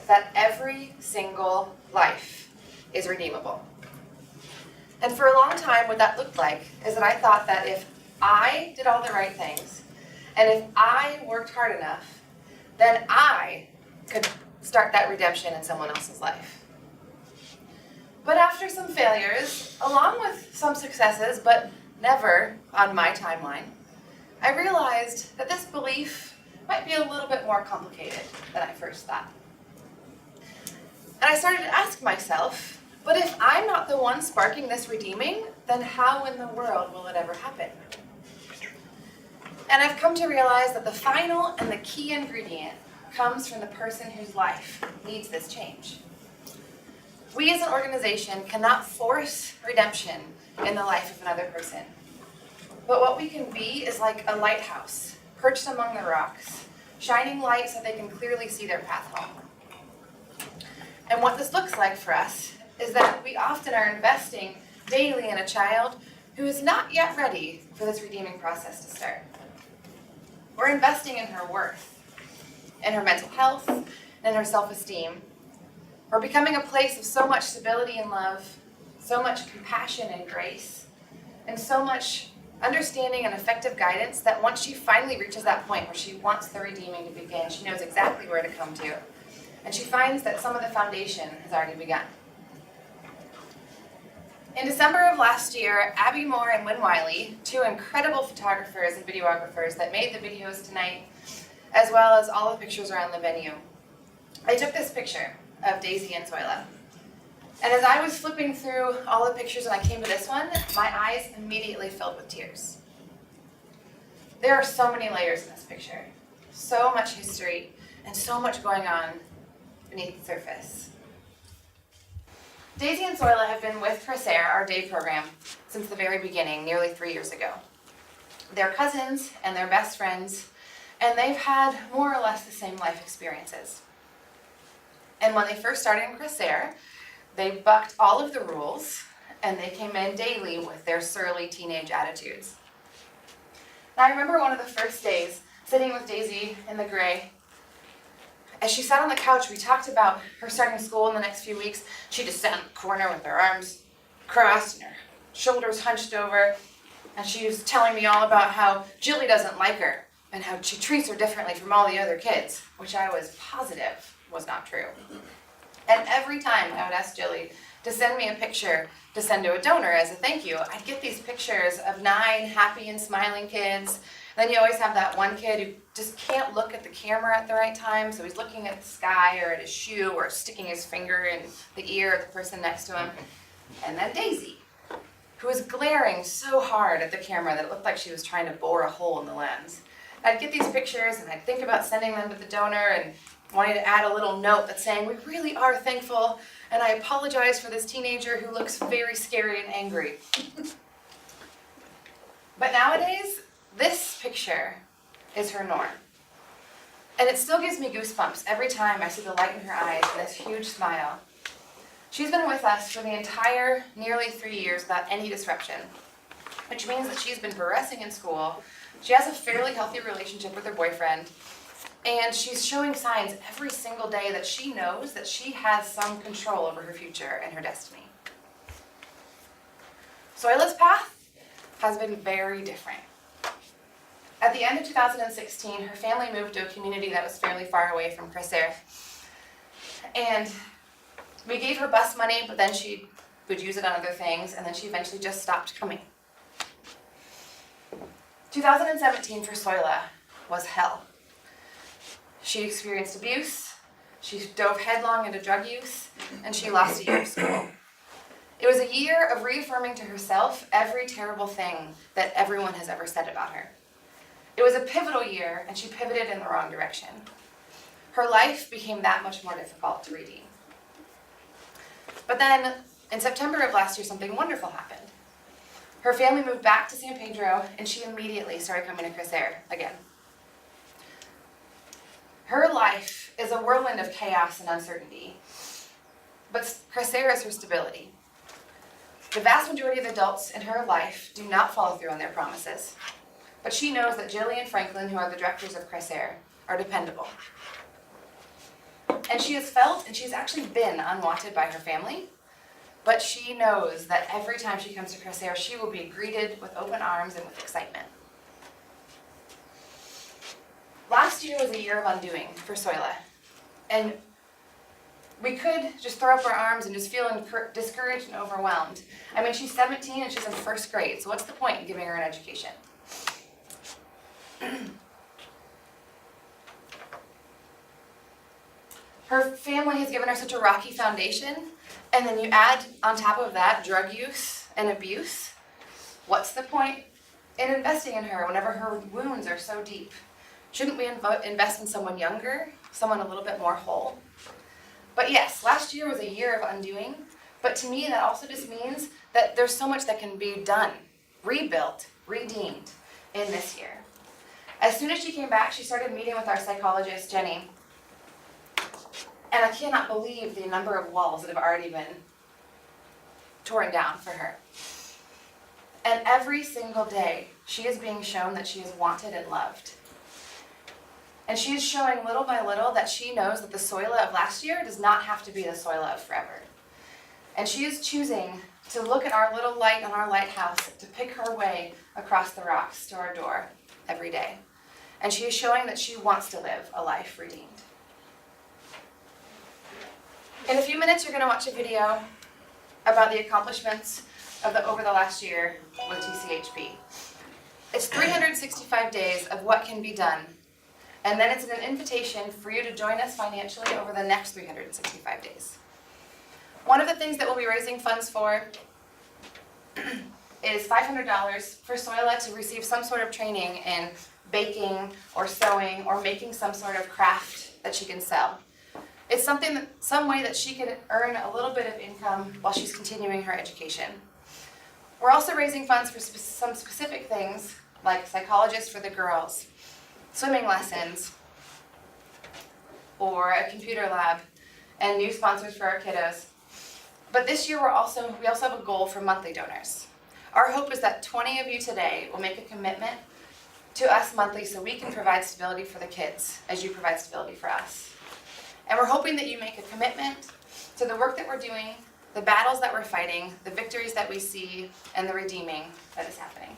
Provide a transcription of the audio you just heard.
that every single life is redeemable. And for a long time, what that looked like is that I thought that if I did all the right things, and if I worked hard enough, then I could start that redemption in someone else's life. But after some failures, along with some successes, but never on my timeline, I realized that this belief might be a little bit more complicated than I first thought. And I started to ask myself, but if I'm not the one sparking this redeeming, then how in the world will it ever happen? And I've come to realize that the final and the key ingredient comes from the person whose life needs this change. We as an organization cannot force redemption in the life of another person. But what we can be is like a lighthouse, perched among the rocks, shining light so they can clearly see their path home. And what this looks like for us is that we often are investing daily in a child who is not yet ready for this redeeming process to start. We're investing in her worth, in her mental health, and in her self-esteem. We're becoming a place of so much stability and love, so much compassion and grace, and so much understanding and effective guidance that once she finally reaches that point where she wants the redeeming to begin, she knows exactly where to come to. And she finds that some of the foundation has already begun. In December of last year, Abby Moore and Wynn Wiley, two incredible photographers and videographers that made the videos tonight, as well as all the pictures around the venue, I took this picture of Daisy and Zoila. And as I was flipping through all the pictures and I came to this one, my eyes immediately filled with tears. There are so many layers in this picture, so much history, and so much going on beneath the surface. Daisy and Zoila have been with Corsair, our day program, since the very beginning, nearly 3 years ago. They're cousins and they're best friends, and they've had more or less the same life experiences. And when they first started in Corsair, they bucked all of the rules, and they came in daily with their surly teenage attitudes. Now, I remember one of the first days, sitting with Daisy in the gray. As she sat on the couch, we talked about her starting school in the next few weeks. She'd just sat in the corner with her arms crossed and her shoulders hunched over, and she was telling me all about how Jilly doesn't like her, and how she treats her differently from all the other kids, which I was positive was not true. And every time I would ask Jilly to send me a picture to send to a donor as a thank you, I'd get these pictures of 9 happy and smiling kids. Then you always have that one kid who just can't look at the camera at the right time, so he's looking at the sky or at his shoe or sticking his finger in the ear of the person next to him. And then Daisy, who was glaring so hard at the camera that it looked like she was trying to bore a hole in the lens. I'd get these pictures and I'd think about sending them to the donor and wanting to add a little note that's saying, we really are thankful, and I apologize for this teenager who looks very scary and angry. But nowadays, this picture is her norm. And it still gives me goosebumps every time I see the light in her eyes and this huge smile. She's been with us for the entire nearly 3 years without any disruption, which means that she's been progressing in school. She has a fairly healthy relationship with her boyfriend, and she's showing signs every single day that she knows that she has some control over her future and her destiny. Zoila's path has been very different. At the end of 2016, her family moved to a community that was fairly far away from Corsair. And we gave her bus money, but then she would use it on other things, and then she eventually just stopped coming. 2017 for Zoila was hell. She experienced abuse, she dove headlong into drug use, and she lost a year of school. It was a year of reaffirming to herself every terrible thing that everyone has ever said about her. It was a pivotal year, and she pivoted in the wrong direction. Her life became that much more difficult to redeem. But then, in September of last year, something wonderful happened. Her family moved back to San Pedro, and she immediately started coming to Corsair again. Her life is a whirlwind of chaos and uncertainty, but Corsair is her stability. The vast majority of adults in her life do not follow through on their promises, but she knows that Jilly and Franklin, who are the directors of Corsair, are dependable. And she has felt, and she's actually been unwanted by her family, but she knows that every time she comes to Corsair, she will be greeted with open arms and with excitement. Last year was a year of undoing for Soila, and we could just throw up our arms and just feel discouraged and overwhelmed. I mean, she's 17 and she's in first grade, so what's the point in giving her an education? Her family has given her such a rocky foundation, and then you add on top of that drug use and abuse. What's the point in investing in her whenever her wounds are so deep? Shouldn't we invest in someone younger, someone a little bit more whole? But yes, last year was a year of undoing, but to me that also just means that there's so much that can be done, rebuilt, redeemed in this year. As soon as she came back, she started meeting with our psychologist, Jenny, and I cannot believe the number of walls that have already been torn down for her. And every single day, she is being shown that she is wanted and loved. And she is showing little by little that she knows that the Soila of last year does not have to be the Soila of forever. And she is choosing to look at our little light on our lighthouse, to pick her way across the rocks to our door every day. And she is showing that she wants to live a life redeemed. In a few minutes, you're going to watch a video about the accomplishments over the last year with TCHP. It's 365 days of what can be done. And then it's an invitation for you to join us financially over the next 365 days. One of the things that we'll be raising funds for is $500 for Soila to receive some sort of training in baking or sewing or making some sort of craft that she can sell. It's some way that she can earn a little bit of income while she's continuing her education. We're also raising funds for some specific things like psychologists for the girls, swimming lessons, or a computer lab, and new sponsors for our kiddos. But this year we also have a goal for monthly donors. Our hope is that 20 of you today will make a commitment to us monthly so we can provide stability for the kids as you provide stability for us. And we're hoping that you make a commitment to the work that we're doing, the battles that we're fighting, the victories that we see, and the redeeming that is happening.